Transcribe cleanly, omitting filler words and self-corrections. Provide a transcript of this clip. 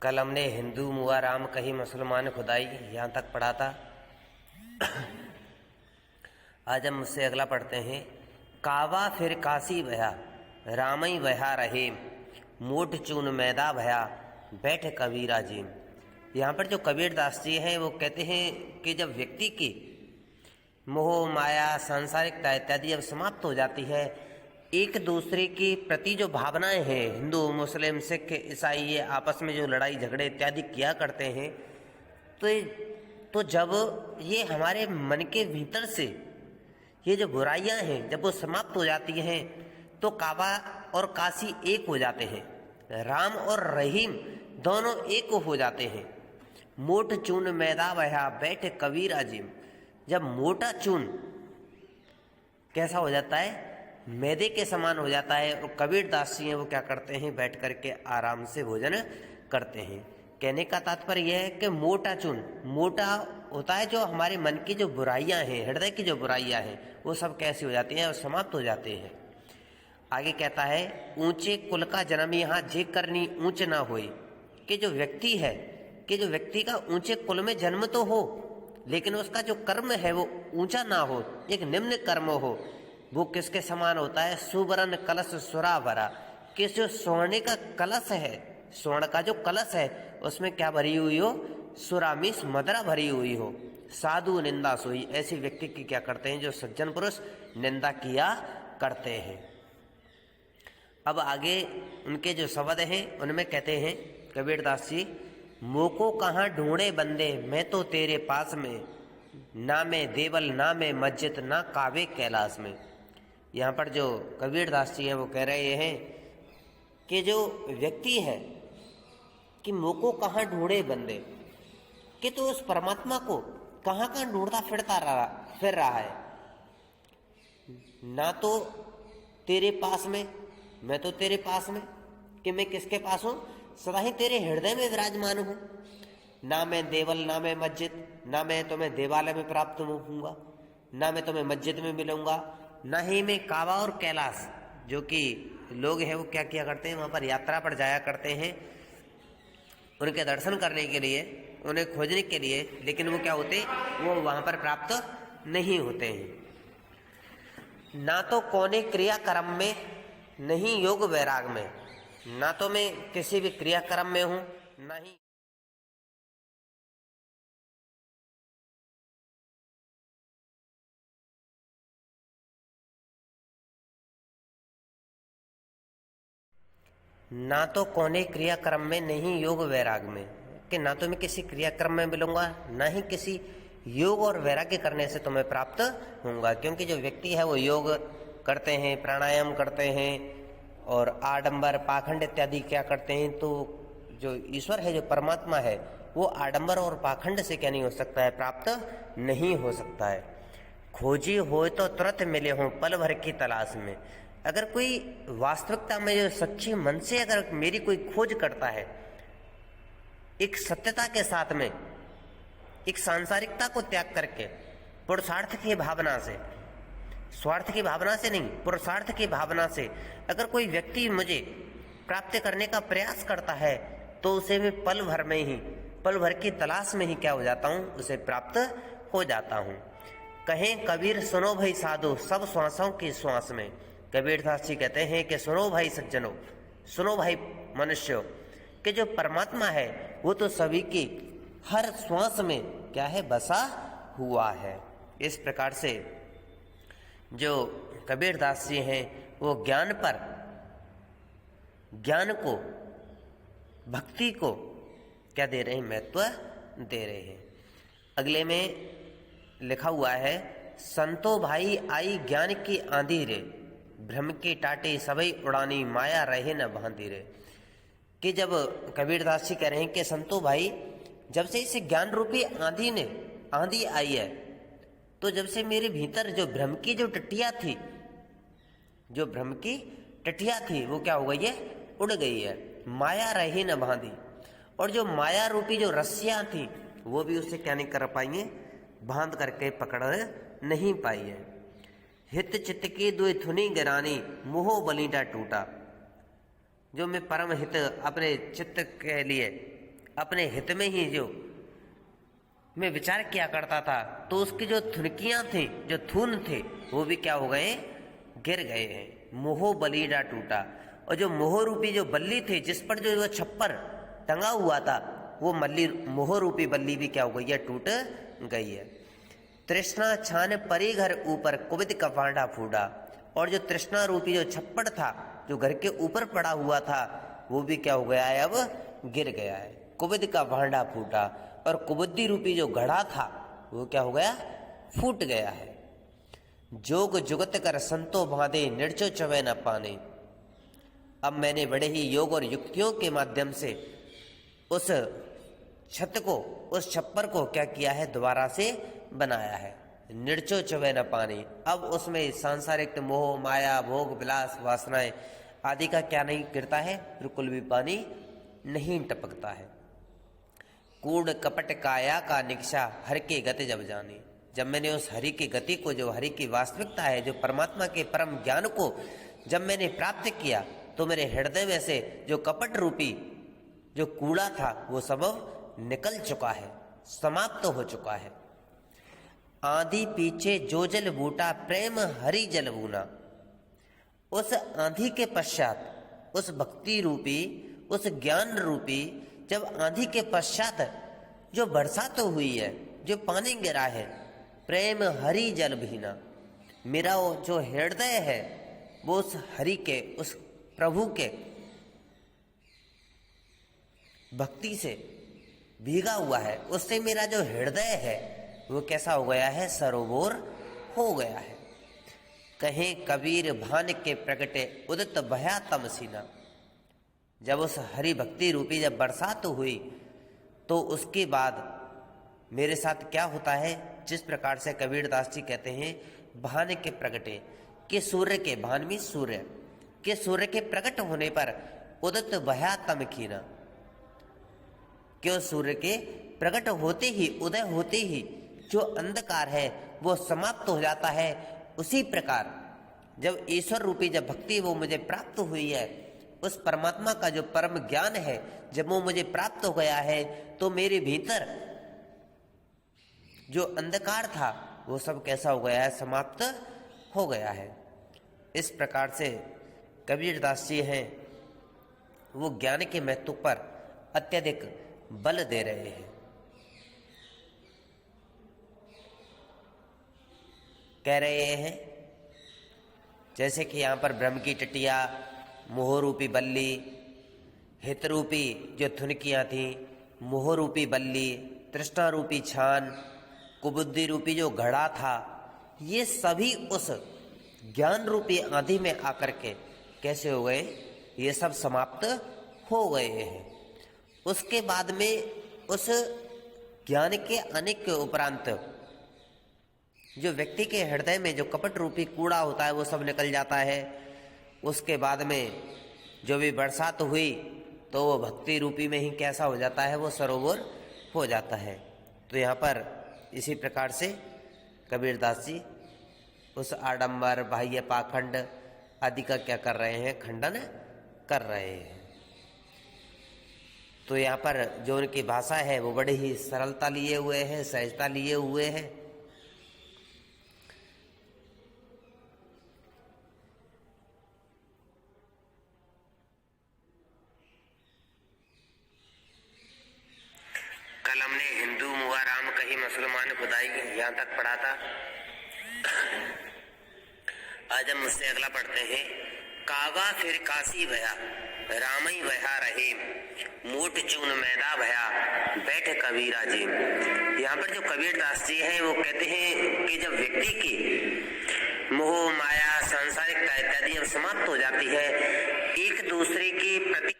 कल हमने हिंदू मुआ राम कही मुसलमान खुदाई यहाँ तक पढ़ा था। आज हम उससे अगला पढ़ते हैं। कावा फिर काशी भया रामई भया रहे, मोट चून मैदा भया बैठ कबीरा जी। यहाँ पर जो कबीर दास जी हैं वो कहते हैं कि जब व्यक्ति की मोह माया सांसारिकता इत्यादि जब समाप्त हो जाती है, एक दूसरे के प्रति जो भावनाएं हैं, हिंदू मुस्लिम सिख ईसाई ये आपस में जो लड़ाई झगड़े इत्यादि किया करते हैं, तो जब ये हमारे मन के भीतर से ये जो बुराइयां हैं जब वो समाप्त हो जाती हैं तो काबा और काशी एक हो जाते हैं, राम और रहीम दोनों एक हो जाते हैं। मोट चून मैदा बहा बैठ कबीर अजीम। जब मोटा चून कैसा हो जाता है, मैदे के समान हो जाता है, और कबीर दास जी हैं वो क्या करते हैं, बैठ करके आराम से भोजन करते हैं। कहने का तात्पर्य यह है कि मोटा चून, मोटा होता है जो हमारे मन की जो बुराइयां हैं, हृदय की जो बुराइयां हैं, वो सब कैसी हो जाती हैं और समाप्त हो जाते हैं। आगे कहता है, ऊंचे कुल का जन्म यहाँ जे करनी ऊंच ना होई। कि जो व्यक्ति है, कि जो व्यक्ति का ऊंचे कुल में जन्म तो हो, लेकिन उसका जो कर्म है वो ऊंचा ना हो, एक निम्न कर्म हो। वो किसके समान होता है, सुवर्ण कलश सुरा भरा। कि जो सोने का कलश है, स्वर्ण का जो कलश है उसमें क्या भरी हुई हो, सुरा मीस मदरा भरी हुई हो। साधु निंदा सोई। ऐसे व्यक्ति की क्या करते हैं, जो सज्जन पुरुष निंदा किया करते हैं। अब आगे उनके जो शब्द हैं उनमें कहते हैं कबीर दास जी, मोको कहाँ ढूंढे बंदे मैं तो तेरे पास में, ना मैं देवल ना मैं मस्जिद ना कावे कैलाश में। यहाँ पर जो कबीर दास जी हैं वो कह रहे हैं कि जो व्यक्ति है कि मोको कहाँ ढूंढे बंदे, कि तो उस परमात्मा को कहाँ कहाँ ढूंढता फिर रहा है। ना तो तेरे पास में, मैं तो तेरे पास में, कि मैं किसके पास हूँ, सदा ही तेरे हृदय में विराजमान हूँ। ना मैं देवल ना मैं मस्जिद, ना मैं तुम्हें देवालय में प्राप्त होऊंगा, ना मैं तुम्हें मस्जिद में मिलूंगा, ना ही मैं काबा और कैलाश, जो कि लोग हैं वो क्या किया करते हैं, वहाँ पर यात्रा पर जाया करते हैं उनके दर्शन करने के लिए, उन्हें खोजने के लिए, लेकिन वो क्या होते, वो वहाँ पर प्राप्त नहीं होते हैं। ना तो कौने क्रियाक्रम में नहीं योग वैराग में। ना तो मैं किसी भी क्रियाक्रम में हूँ, ना ही ना तो कौने क्रियाक्रम में नहीं योग वैराग में। कि ना तो मैं किसी क्रियाक्रम में मिलूंगा, ना ही किसी योग और वैराग्य करने से तुम्हें प्राप्त होऊंगा। क्योंकि जो व्यक्ति है वो योग करते हैं, प्राणायाम करते हैं और आडंबर पाखंड इत्यादि क्या करते हैं, तो जो ईश्वर है, जो परमात्मा है, वो आडंबर और पाखंड से क्या नहीं हो सकता है, प्राप्त नहीं हो सकता है। खोजी हो तो तुरंत मिले हों पल भर की तलाश में। अगर कोई वास्तविकता में जो सच्चे मन से अगर मेरी कोई खोज करता है, एक सत्यता के साथ में, एक सांसारिकता को त्याग करके पुरुषार्थ की भावना से, स्वार्थ की भावना से नहीं, पुरुषार्थ की भावना से अगर कोई व्यक्ति मुझे प्राप्त करने का प्रयास करता है, तो उसे मैं पल भर में ही, पल भर की तलाश में ही क्या हो जाता हूँ, उसे प्राप्त हो जाता हूँ। कहें कबीर सुनो भाई साधु सब श्वासों की श्वास में। कबीर दास जी कहते हैं कि सुनो भाई सज्जनों, सुनो भाई मनुष्यों, कि जो परमात्मा है वो तो सभी की हर श्वास में क्या है, बसा हुआ है। इस प्रकार से जो कबीर दास जी हैं वो ज्ञान पर, ज्ञान को, भक्ति को क्या दे रहे हैं, महत्व दे रहे हैं। अगले में लिखा हुआ है, संतो भाई आई ज्ञान की आंधी रे, भ्रम की टाटे सबई उड़ानी माया रहे न बांधी रे। कि जब कबीर दास जी कह रहे हैं कि संतो भाई, जब से इस ज्ञान रूपी आंधी आई है, तो जब से मेरे भीतर जो भ्रम की जो टटिया थी, जो भ्रम की टटिया थी वो क्या हो गई है, उड़ गई है। माया रही न बांधी, और जो माया रूपी जो रस्सियां थी वो भी उसे क्या नहीं कर पाई, बांध करके पकड़ नहीं पाई है। हित चित्त की दुई धुनी गिरानी मोह बलीटा टूटा। जो मैं परम हित अपने चित्त के लिए अपने हित में ही जो में विचार किया करता था, तो उसकी जो थुनकियां थी, जो थून थे, वो भी क्या हो गए, गिर गए हैं। मोह बलीडा टूटा, और जो मोह रूपी जो बल्ली थी, जिस पर जो वो छप्पर टंगा हुआ था, वो मोह रूपी बल्ली भी क्या हो गई है, टूट गई है। तृष्णा छान परी घर ऊपर कुबित का भांडा फूटा, और जो तृष्णा रूपी जो छप्पर था, जो घर के ऊपर पड़ा हुआ था, वो भी क्या हो गया है, अब गिर गया है। कुबित का भांडा फूटा, और कुबुद्धि रूपी जो घड़ा था, वो क्या हो गया, फूट गया है। जोग जुगत कर संतो बांधे निर्चो चवे न पाने, अब मैंने बड़े ही योग और युक्तियों के माध्यम से उस छत को, उस छप्पर को क्या किया है, दोबारा से बनाया है। निर्चो चवे न पानी, अब उसमें सांसारिक मोह माया भोग विलास वासनाएं आदि का क्या नहीं गिरता है, बिल्कुल भी पानी नहीं टपकता है। कूड़ कपट काया का निक्षा हर के गति जब जानी, जब मैंने उस हरि की गति को, जो हरि की वास्तविकता है, जो परमात्मा के परम ज्ञान को जब मैंने प्राप्त किया, तो मेरे हृदय में से जो कपट रूपी जो कूड़ा था, वो सब निकल चुका है, समाप्त हो चुका है। आंधी पीछे जो जल बूटा प्रेम हरि जल बूना, उस आंधी के पश्चात, उस भक्ति रूपी, उस ज्ञान रूपी जब आंधी के पश्चात जो बरसात हुई है, जो पानी गिरा है, प्रेम हरि जल भीना, मेरा वो जो हृदय है, वो उस हरि के, उस प्रभु के भक्ति से भीगा हुआ है। उससे मेरा जो हृदय है, वो कैसा हो गया है, सरोवर हो गया है। कहें कबीर भान के प्रगटे उदित भया तम सीना, जब उस हरि भक्ति रूपी जब बरसात हुई, तो उसके बाद मेरे साथ क्या होता है, जिस प्रकार से कबीर दास जी कहते हैं, भान के प्रगटे, कि सूर्य के, भान में सूर्य के, सूर्य के प्रकट होने पर उदित भया तम कीना, क्यों सूर्य के प्रकट होते ही, उदय होते ही जो अंधकार है वो समाप्त हो जाता है। उसी प्रकार जब ईश्वर रूपी जब भक्ति वो मुझे प्राप्त हुई है, उस परमात्मा का जो परम ज्ञान है जब वो मुझे प्राप्त हो गया है, तो मेरे भीतर जो अंधकार था वो सब कैसा हो गया है, समाप्त हो गया है। इस प्रकार से कबीर दास जी हैं, वो ज्ञान के महत्व पर अत्यधिक बल दे रहे हैं। कह रहे हैं जैसे कि यहाँ पर ब्रह्म की टटिया, मोह रूपी बल्ली, हित रूपी जो थुनकियाँ थी, मोह रूपी बल्ली, तृष्णा रूपी छान, कुबुद्धि रूपी जो घड़ा था, ये सभी उस ज्ञान रूपी आंधी में आकर के कैसे हो गए, ये सब समाप्त हो गए हैं। उसके बाद में उस ज्ञान के आने के उपरांत जो व्यक्ति के हृदय में जो कपट रूपी कूड़ा होता है वो सब निकल जाता है। उसके बाद में जो भी बरसात हुई तो वो भक्ति रूपी में ही कैसा हो जाता है, वो सरोवर हो जाता है। तो यहाँ पर इसी प्रकार से कबीर दास जी उस आडंबर, बाह्य पाखंड आदि का क्या कर रहे हैं, खंडन कर रहे हैं। तो यहाँ पर जो उनकी भाषा है वो बड़ी ही सरलता लिए हुए है, सहजता लिए हुए है। कल हमने हिंदू मुआ राम कही मुसलमान खुदाई यहाँ तक पढ़ा था। आज हम मुझसे अगला पढ़ते हैं। कावा फिर काशी भया रामई भया रहे, मोट चून मैदा भया बैठ कबीरा जी। यहाँ पर जो कबीर दास जी हैं वो कहते हैं कि जब व्यक्ति की मोह माया सांसारिकता इत्यादि जब समाप्त हो जाती है, एक दूसरे के प्रति